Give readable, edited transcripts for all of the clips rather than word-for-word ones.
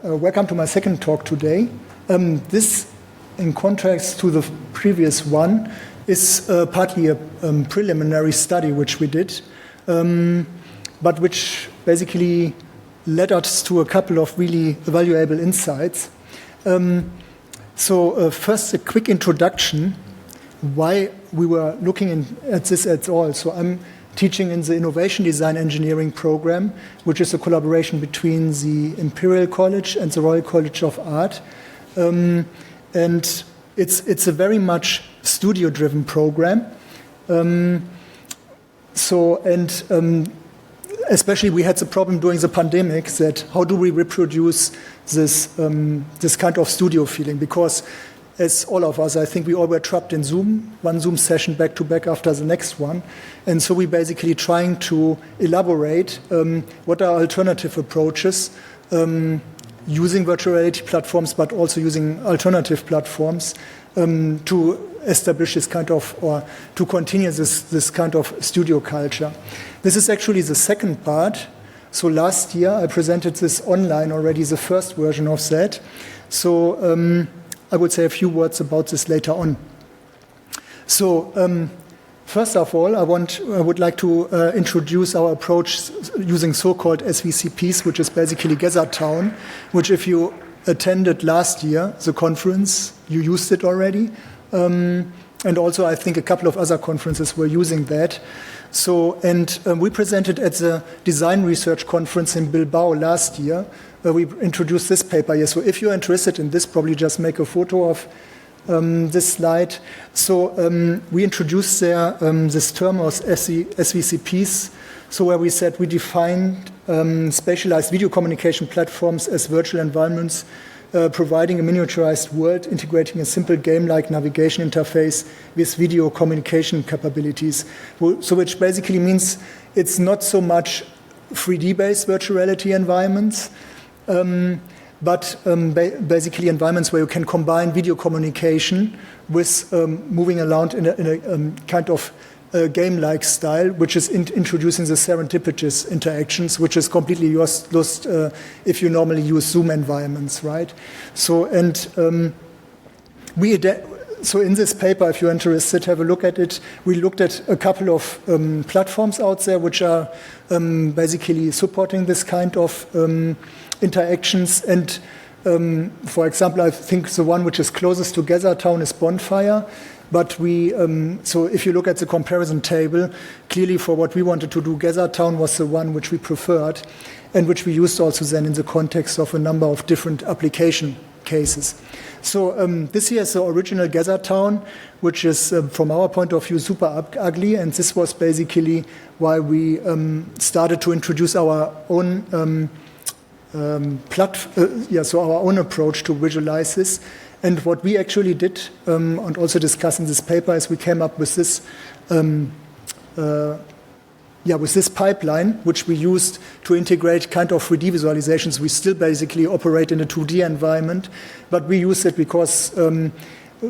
welcome to my second talk today. This, in contrast to the previous one, is partly a preliminary study which we did, but which basically led us to a couple of really valuable insights. First, a quick introduction why we were looking at this at all. So I'm teaching in the Innovation Design Engineering program, which is a collaboration between the Imperial College and the Royal College of Art. And it's a very much studio-driven program. Especially we had the problem during the pandemic that how do we reproduce this kind of studio feeling? Because as all of us, I think we all were trapped in Zoom, one Zoom session back to back after the next one. And so we basically trying to elaborate what are alternative approaches using virtual reality platforms, but also using alternative platforms to establish this kind of, or to continue this kind of studio culture. This is actually the second part. So last year I presented this online already, the first version of that. So I would say a few words about this later on. So first of all, I would like to introduce our approach using so-called SVCPs, which is basically Gather.town, which if you attended last year, the conference, you used it already. And also I think a couple of other conferences were using that. So, we presented at the Design Research Conference in Bilbao last year, where we introduced this paper here. So if you're interested in this, probably just make a photo of this slide. So we introduced there this term of SVCPs, so where we said we defined spatialized video communication platforms as virtual environments providing a miniaturized world, integrating a simple game-like navigation interface with video communication capabilities. So which basically means it's not so much 3D-based virtual reality environments, but basically environments where you can combine video communication with moving around in a kind of game-like style, which is introducing the serendipitous interactions, which is completely lost if you normally use Zoom environments, right? So, so in this paper, if you're interested, have a look at it. We looked at a couple of platforms out there which are basically supporting this kind of interactions. And for example, I think the one which is closest to Gather.town is Bonfire. But so if you look at the comparison table, clearly for what we wanted to do, Gather.town was the one which we preferred and which we used also then in the context of a number of different application cases. So this here is the original Gather.town, which is, from our point of view, super ugly. And this was basically why we started to introduce our own our own approach to visualize this. And what we actually did, and also discuss in this paper, is we came up with this, with this pipeline, which we used to integrate kind of 3D visualizations. We still basically operate in a 2D environment, but we use it because,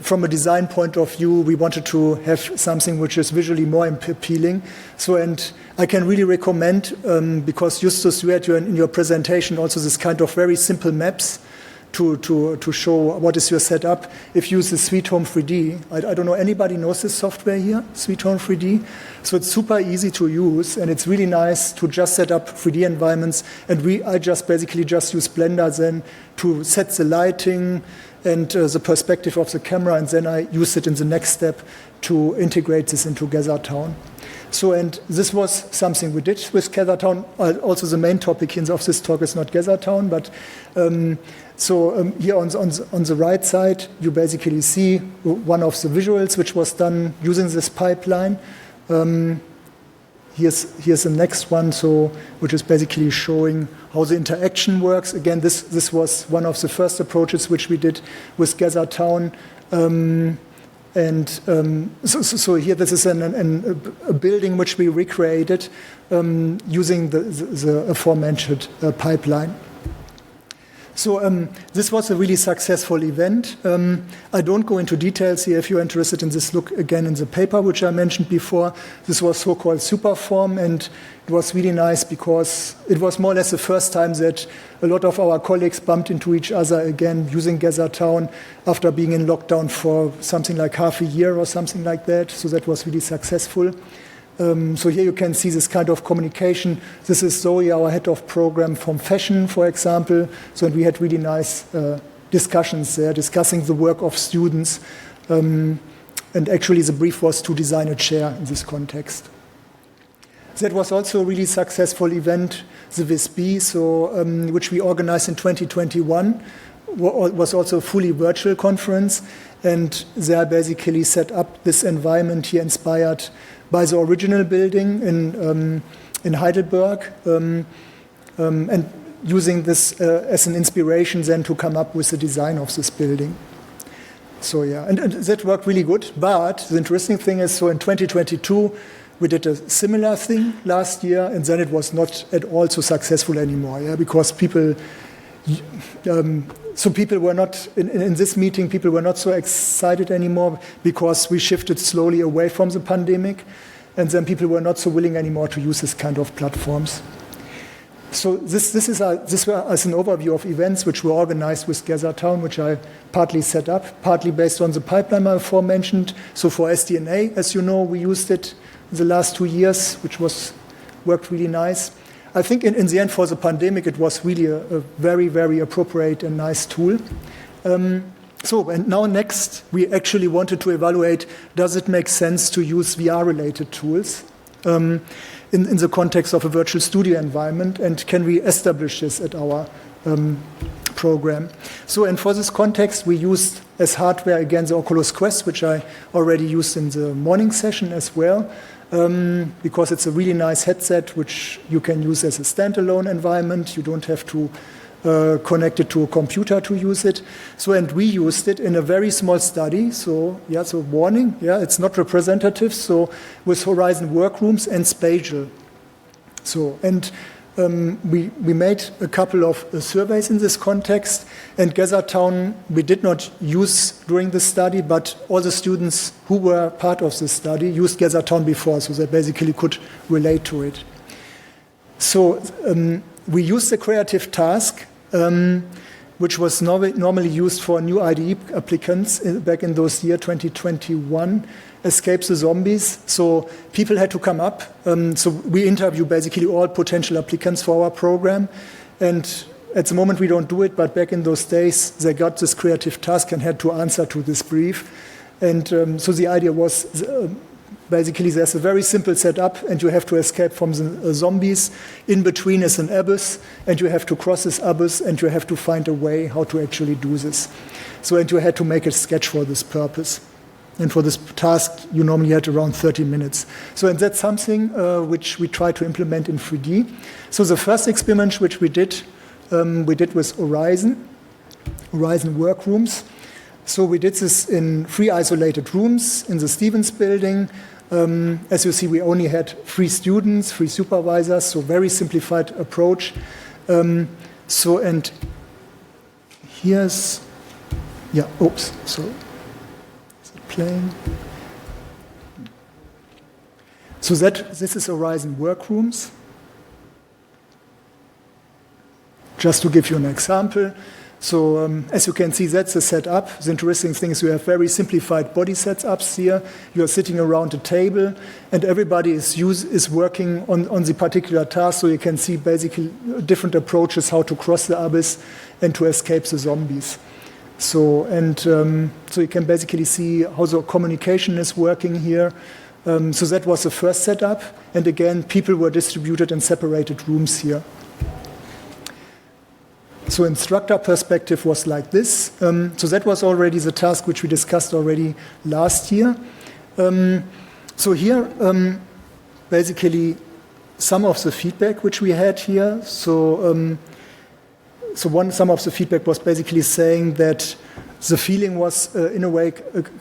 from a design point of view, we wanted to have something which is visually more appealing. So, and I can really recommend, because Justus, you had in your presentation also this kind of very simple maps to show what is your setup. If you use the Sweet Home 3D, I don't know, anybody knows this software here, Sweet Home 3D? So it's super easy to use, and it's really nice to just set up 3D environments. And I just basically just use Blender then to set the lighting and the perspective of the camera, and then I use it in the next step to integrate this into Gather.town. So, and this was something we did with Gather.town. Also, the main topic of this talk is not Gather.town, but here on the right side, you basically see one of the visuals which was done using this pipeline. Here's the next one, which is basically showing how the interaction works. Again, this was one of the first approaches which we did with Gather.town. So here, this is a building which we recreated using the aforementioned pipeline. So this was a really successful event. I don't go into details here. If you're interested in this, look again in the paper, which I mentioned before. This was so-called Superform, and it was really nice because it was more or less the first time that a lot of our colleagues bumped into each other again using Gather.town after being in lockdown for something like half a year or something like that. So that was really successful. So here you can see this kind of communication. This is Zoe, our head of program from fashion, for example. So we had really nice discussions there, discussing the work of students. And actually the brief was to design a chair in this context. That was also a really successful event, the WISB, so, which we organized in 2021. Was also a fully virtual conference. And there basically set up this environment here inspired by the original building in Heidelberg, and using this as an inspiration then to come up with the design of this building. So yeah, and that worked really good. But the interesting thing is, so in 2022, we did a similar thing last year, and then it was not at all so successful anymore, yeah, because people... So people were not, in this meeting, people were not so excited anymore because we shifted slowly away from the pandemic, and then people were not so willing anymore to use this kind of platforms. So this was as an overview of events which were organized with Gather.town, which I partly set up, partly based on the pipeline I aforementioned. So for SD&A, as you know, we used it in the last 2 years, which worked really nice. I think in the end, for the pandemic, it was really a very, very appropriate and nice tool. And now next, we actually wanted to evaluate, does it make sense to use VR-related tools in the context of a virtual studio environment, and can we establish this at our program? So, and for this context, we used as hardware, again, the Oculus Quest, which I already used in the morning session as well. Because it's a really nice headset which you can use as a standalone environment. You don't have to connect it to a computer to use it. So, and we used it in a very small study. So, yeah, so warning, yeah, it's not representative. So, with Horizon Workrooms and Spatial. So, and we made a couple of surveys in this context, and Gather.town we did not use during the study, but all the students who were part of the study used Gather.town before, so they basically could relate to it. So we used the creative task, which was normally used for new IDE applicants back in those year 2021, Escape the Zombies. So people had to come up. So we interview basically all potential applicants for our program. And at the moment we don't do it, but back in those days they got this creative task and had to answer to this brief. And so the idea was basically there's a very simple setup and you have to escape from the zombies. In between is an abyss and you have to cross this abyss and you have to find a way how to actually do this. So, and you had to make a sketch for this purpose. And for this task, you normally had around 30 minutes. So, and that's something which we try to implement in 3D. So the first experiment which we did with Horizon Workrooms. So we did this in 3 isolated rooms in the Stevens building. As you see, we only had 3 students, 3 supervisors, so very simplified approach. So, and here's, yeah, oops, sorry. Playing. So this is Horizon Workrooms. Just to give you an example. So as you can see, that's the setup. The interesting thing is you have very simplified body setups here. You are sitting around a table, and everybody is working on the particular task. So you can see basically different approaches how to cross the abyss and to escape the zombies. So, and so you can basically see how the communication is working here. So that was the first setup. And again, people were distributed in separated rooms here. So instructor perspective was like this. So that was already the task which we discussed already last year. So here, basically, some of the feedback which we had here. So some of the feedback was basically saying that the feeling was, in a way,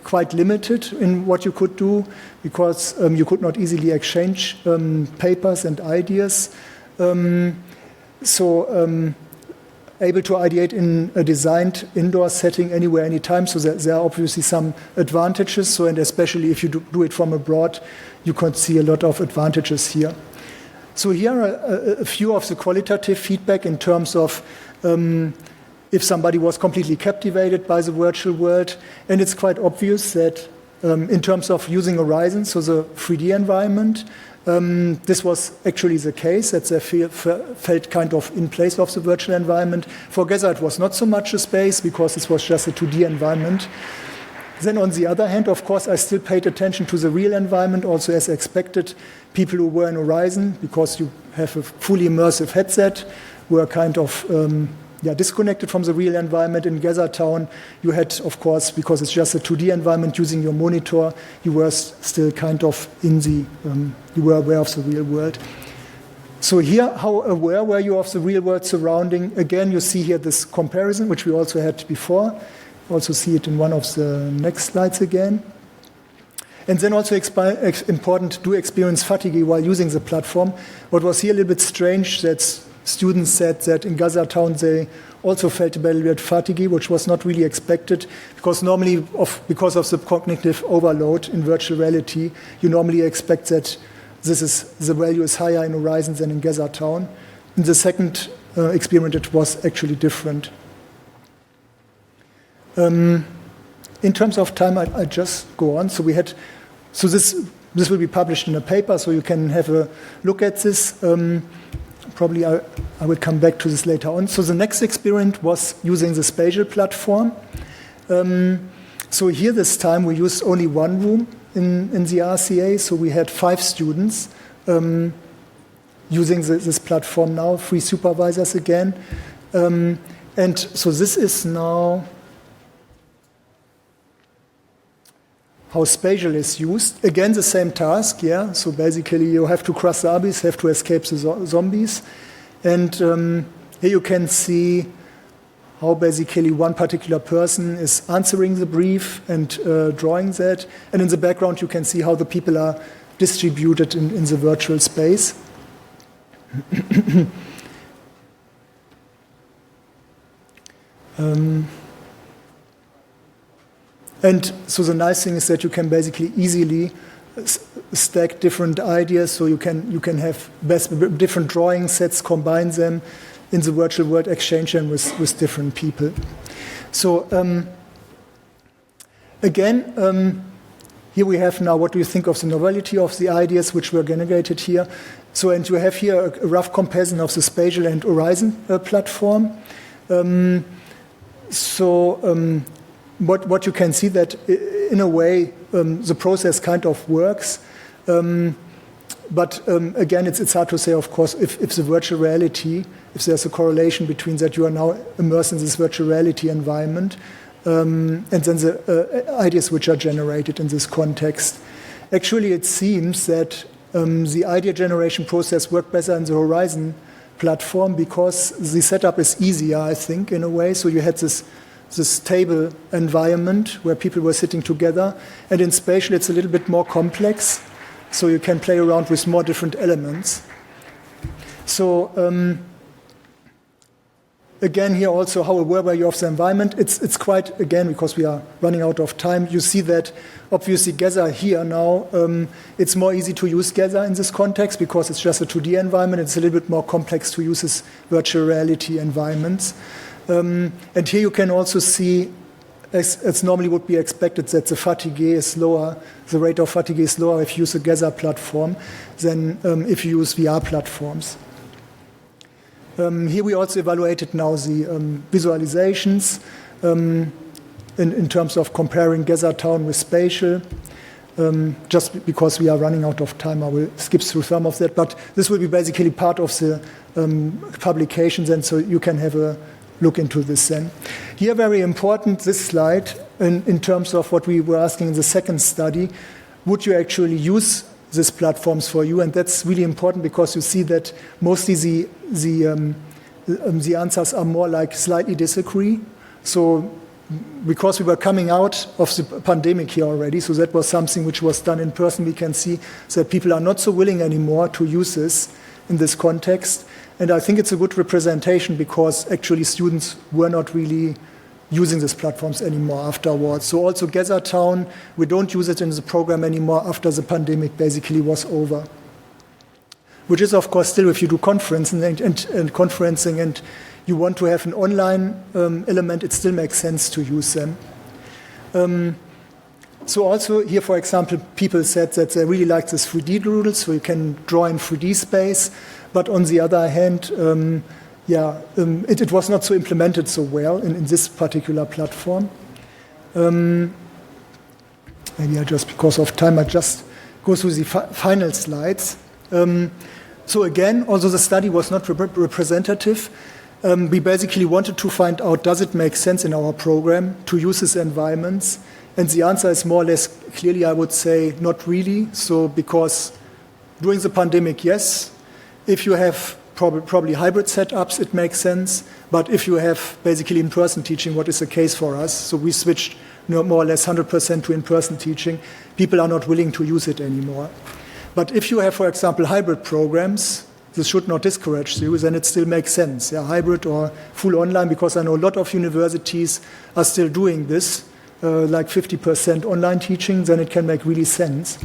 quite limited in what you could do because you could not easily exchange able to ideate in a designed indoor setting anywhere, anytime. So there are obviously some advantages. So, and especially if you do it from abroad, you can see a lot of advantages here. So here are a few of the qualitative feedback in terms of if somebody was completely captivated by the virtual world. And it's quite obvious that in terms of using Horizon, so the 3D environment, this was actually the case, that they felt kind of in place of the virtual environment. For Gather, it was not so much a space because this was just a 2D environment. Then on the other hand, of course, I still paid attention to the real environment, also as expected. People who were in Horizon, because you have a fully immersive headset, were kind of disconnected from the real environment. In Gather.town, you had, of course, because it's just a 2D environment, using your monitor, you were still kind of you were aware of the real world. So here, how aware were you of the real world surrounding? Again, you see here this comparison, which we also had before. Also see it in one of the next slides again. And then also important, do experience fatigue while using the platform. What was here a little bit strange, that students said that in Gather.town they also felt a little bit fatigue, which was not really expected, because normally, because of the cognitive overload in virtual reality, you normally expect that the value is higher in Horizon than in Gather.town. In the second experiment, it was actually different. In terms of time, I just go on. So this will be published in a paper, so you can have a look at this. Probably I will come back to this later on. So the next experiment was using the spatial platform. So here this time we used only one room in the RCA. So we had 5 students using this platform now, 3 supervisors again. And so this is now how spatial is used. Again, the same task, yeah. So basically, you have to cross the abyss, have to escape the zombies. And here you can see how basically one particular person is answering the brief and drawing that. And in the background, you can see how the people are distributed in the virtual space. And so the nice thing is that you can basically easily stack different ideas, so you can have different drawing sets, combine them in the virtual world, exchange them with different people. So again, here we have now what do you think of the novelty of the ideas which were generated here. So, and you have here a rough comparison of the spatial and Horizon platform. What you can see that in a way the process kind of works, but again it's hard to say, of course, if the virtual reality, if there's a correlation between that you are now immersed in this virtual reality environment and then the ideas which are generated in this context. Actually, it seems that the idea generation process worked better in the Horizon platform because the setup is easier, I think, in a way. So you had this stable environment where people were sitting together. And in spatial, it's a little bit more complex, so you can play around with more different elements. So again, here also, how aware were you of the environment? It's quite, again, because we are running out of time, you see that obviously Gather here now, it's more easy to use Gather in this context because it's just a 2D environment. It's a little bit more complex to use this virtual reality environments. And here you can also see, as normally would be expected, that the fatigue is lower, the rate of fatigue is lower if you use a Gather platform than if you use VR platforms. Here we also evaluated now the visualizations in terms of comparing Gather.town with spatial. Just because we are running out of time, I will skip through some of that, but this will be basically part of the publications, and so you can have a look into this then. Here, very important, this slide, in terms of what we were asking in the second study, would you actually use these platforms for you? And that's really important because you see that mostly the answers are more like slightly disagree. So because we were coming out of the pandemic here already, so that was something which was done in person, we can see that people are not so willing anymore to use this in this context. And I think it's a good representation because actually students were not really using these platforms anymore afterwards. So also Gather.town, we don't use it in the program anymore after the pandemic basically was over. Which is, of course, still if you do conferencing and conferencing and you want to have an online element, it still makes sense to use them. So also here, for example, people said that they really like this 3D doodles, so you can draw in 3D space. But on the other hand, it was not so implemented so well in this particular platform. Maybe just because of time, I just go through the final slides. So again, although the study was not representative, we basically wanted to find out, does it make sense in our program to use these environments? And the answer is more or less clearly, I would say, not really. So because during the pandemic, yes. If you have probably hybrid setups, it makes sense. But if you have basically in-person teaching, what is the case for us? So we switched more or less 100% to in-person teaching. People are not willing to use it anymore. But if you have, for example, hybrid programs, this should not discourage you, then it still makes sense. Yeah, hybrid or full online, because I know a lot of universities are still doing this, like 50% online teaching, then it can make really sense.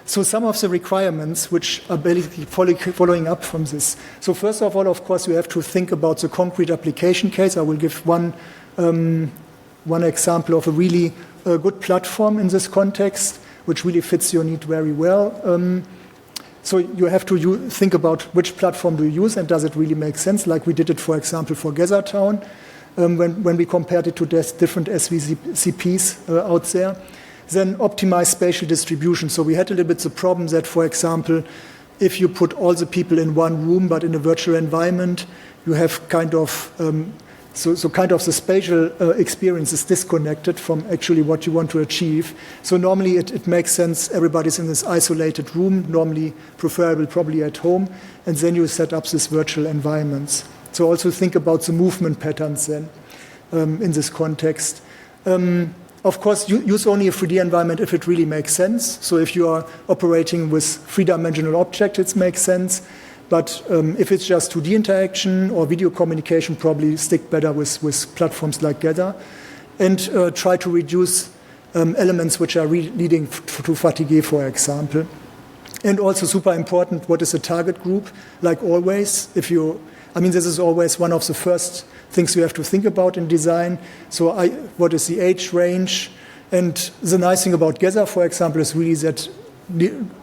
So some of the requirements which are basically following up from this. So first of all, of course, you have to think about the concrete application case. I will give one example of a really good platform in this context, which really fits your need very well. So you have to think about which platform do you use and does it really make sense, like we did it, for example, for Gather.town, when we compared it to different SVCPs out there. Then optimize spatial distribution. So we had a little bit the problem that, for example, if you put all the people in one room but in a virtual environment, you have kind of the spatial experience is disconnected from actually what you want to achieve. So normally it makes sense, everybody's in this isolated room, normally preferable probably at home, and then you set up these virtual environments. So also think about the movement patterns then in this context. Of course, use only a 3D environment if it really makes sense. So if you are operating with three-dimensional objects, it makes sense. But if it's just 2D interaction or video communication, probably stick better with platforms like Gather. And try to reduce elements which are leading to fatigue, for example. And also super important, what is the target group? Like always, this is always one of the first things you have to think about in design. So what is the age range? And the nice thing about Gather, for example, is really that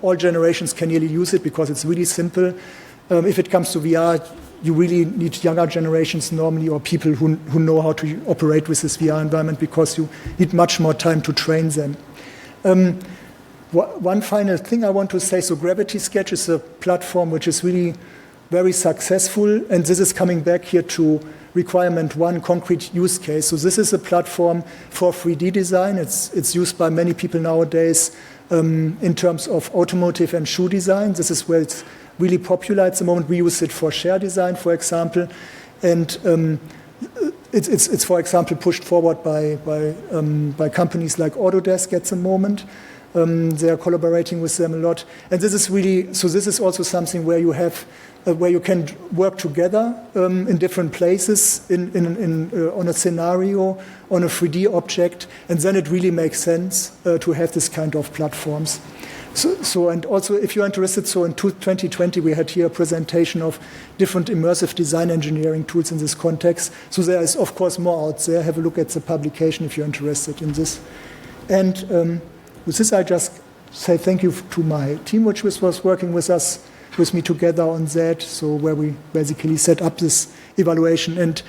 all generations can really use it because it's really simple. If it comes to VR, you really need younger generations normally, or people who know how to operate with this VR environment, because you need much more time to train them. One final thing I want to say, so Gravity Sketch is a platform which is really very successful, and this is coming back here to requirement one, concrete use case. So this is a platform for 3D design. It's used by many people nowadays in terms of automotive and shoe design. This is where it's really popular at the moment. We use it for share design, for example, and it's for example pushed forward by companies like Autodesk at the moment. They are collaborating with them a lot, and this is really so. This is also something where you have where you can work together in different places on a scenario, on a 3D object, and then it really makes sense to have this kind of platforms. So and also, if you're interested, so in 2020 we had here a presentation of different immersive design engineering tools in this context. So there is, of course, more out there. Have a look at the publication if you're interested in this. And with this, I just say thank you to my team, which was working with me together on that. So where we basically set up this evaluation. And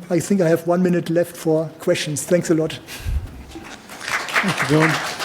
I think I have 1 minute left for questions. Thanks a lot. Thank you, Bjorn.